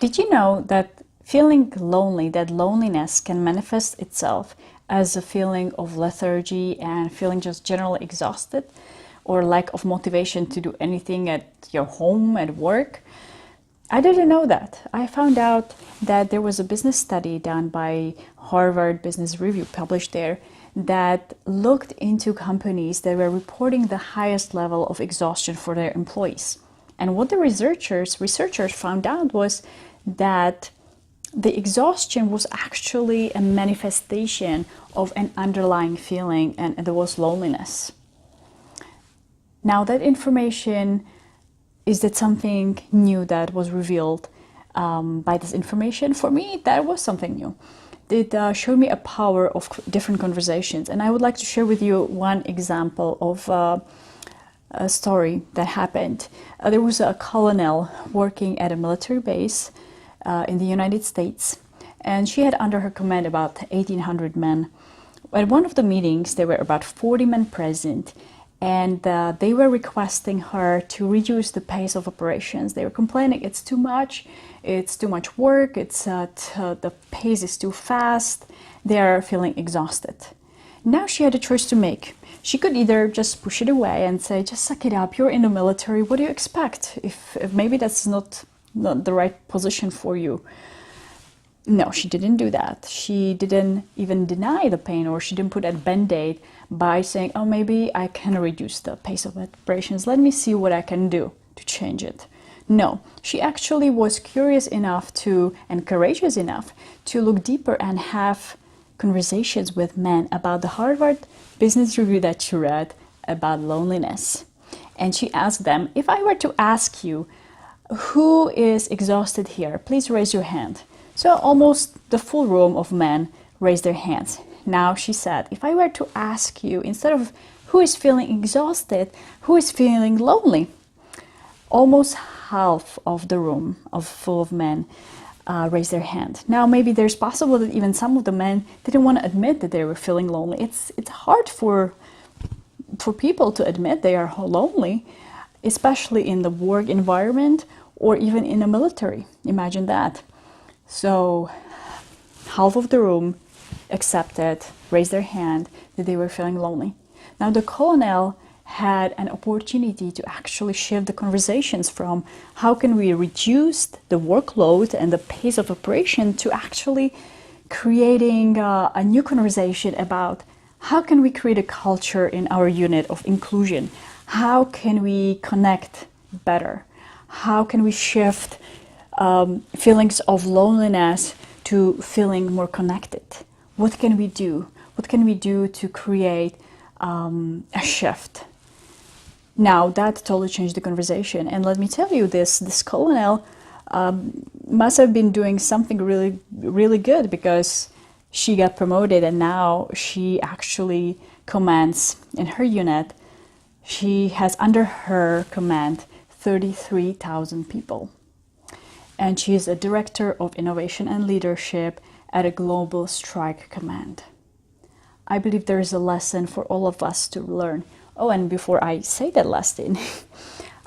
Did you know that feeling lonely, that loneliness can manifest itself as a feeling of lethargy and feeling just generally exhausted or lack of motivation to do anything at your home, at work? I didn't know that. I found out that there was a business study done by Harvard Business Review, published there, that looked into companies that were reporting the highest level of exhaustion for their employees. And what the researchers found out was that the exhaustion was actually a manifestation of an underlying feeling, and there was loneliness. Now, that information, is that something new that was revealed by this information? For me, that was something new. It showed me a power of different conversations, and I would like to share with you one example of a story that happened. There was a colonel working at a military base in the United States, and she had under her command about 1,800 men. At one of the meetings, there were about 40 men present, and they were requesting her to reduce the pace of operations. They were complaining it's too much work, the pace is too fast, they are feeling exhausted. Now she had a choice to make. She could either just push it away and say, just suck it up, you're in the military, what do you expect? If maybe that's not the right position for you. No, she didn't do that. She didn't even deny the pain, or she didn't put a band-aid by saying, oh, maybe I can reduce the pace of operations. Let me see what I can do to change it. No, she actually was curious enough and courageous enough to look deeper and have conversations with men about the Harvard Business Review that she read about loneliness. And she asked them, if I were to ask you, who is exhausted here? Please raise your hand. So almost the full room of men raised their hands. Now she said, if I were to ask you, instead of who is feeling exhausted, who is feeling lonely? Almost half of the room full of men raised their hand. Now maybe there's possible that even some of the men didn't want to admit that they were feeling lonely. It's hard for people to admit they are lonely, especially in the work environment or even in the military. Imagine that. So half of the room accepted, raised their hand that they were feeling lonely. Now the colonel had an opportunity to actually shift the conversations from how can we reduce the workload and the pace of operation to actually creating a new conversation about how can we create a culture in our unit of inclusion? How can we connect better? How can we shift feelings of loneliness to feeling more connected? What can we do? What can we do to create a shift? Now that totally changed the conversation. And let me tell you, this colonel must have been doing something really, really good, because she got promoted and now she actually commands in her unit. She has under her command 33,000 people. And she is a director of innovation and leadership at a global strike command. I believe there is a lesson for all of us to learn. Oh, and before I say that lesson,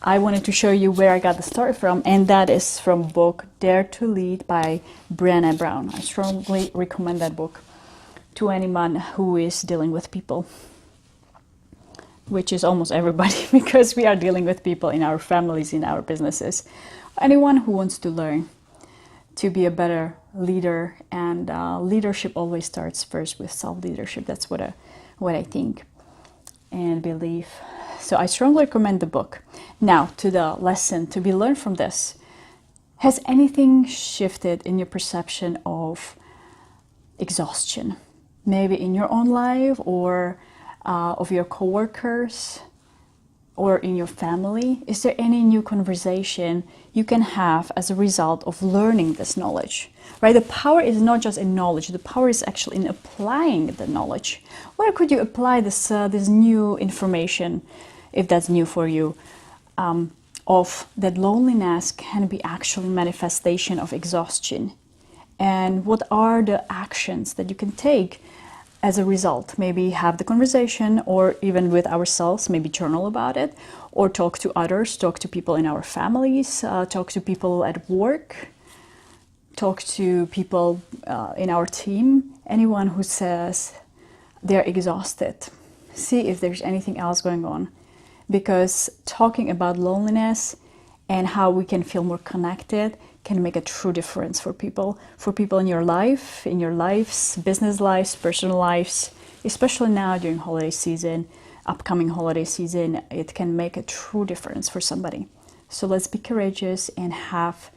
I wanted to show you where I got the story from, and that is from book Dare to Lead by Brené Brown. I strongly recommend that book to anyone who is dealing with people, which is almost everybody, because we are dealing with people in our families, in our businesses. Anyone who wants to learn to be a better leader, and leadership always starts first with self-leadership. That's what I think and believe. So I strongly recommend the book. Now to the lesson to be learned from this. Has anything shifted in your perception of exhaustion? Maybe in your own life, or of your coworkers, or in your family? Is there any new conversation you can have as a result of learning this knowledge? Right? The power is not just in knowledge. The power is actually in applying the knowledge. Where could you apply this new information, if that's new for you, of that loneliness can be actually manifestation of exhaustion? And what are the actions that you can take as a result? Maybe have the conversation, or even with ourselves, maybe journal about it, or talk to others, talk to people in our families, talk to people at work, talk to people in our team, anyone who says they're exhausted. See if there's anything else going on. Because talking about loneliness and how we can feel more connected can make a true difference for people in your life, in your lives, business lives, personal lives, especially now during holiday season, upcoming holiday season. It can make a true difference for somebody. So let's be courageous and have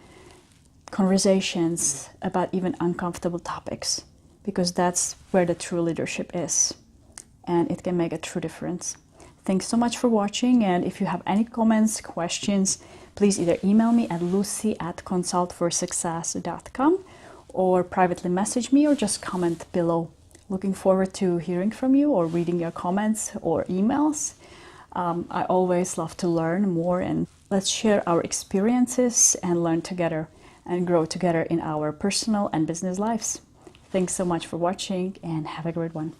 conversations about even uncomfortable topics, because that's where the true leadership is, and it can make a true difference. Thanks so much for watching, and if you have any comments, questions, please either email me at lucie@consultforsuccess.com or privately message me or just comment below. Looking forward to hearing from you or reading your comments or emails. I always love to learn more, and let's share our experiences and learn together and grow together in our personal and business lives. Thanks so much for watching, and have a great one.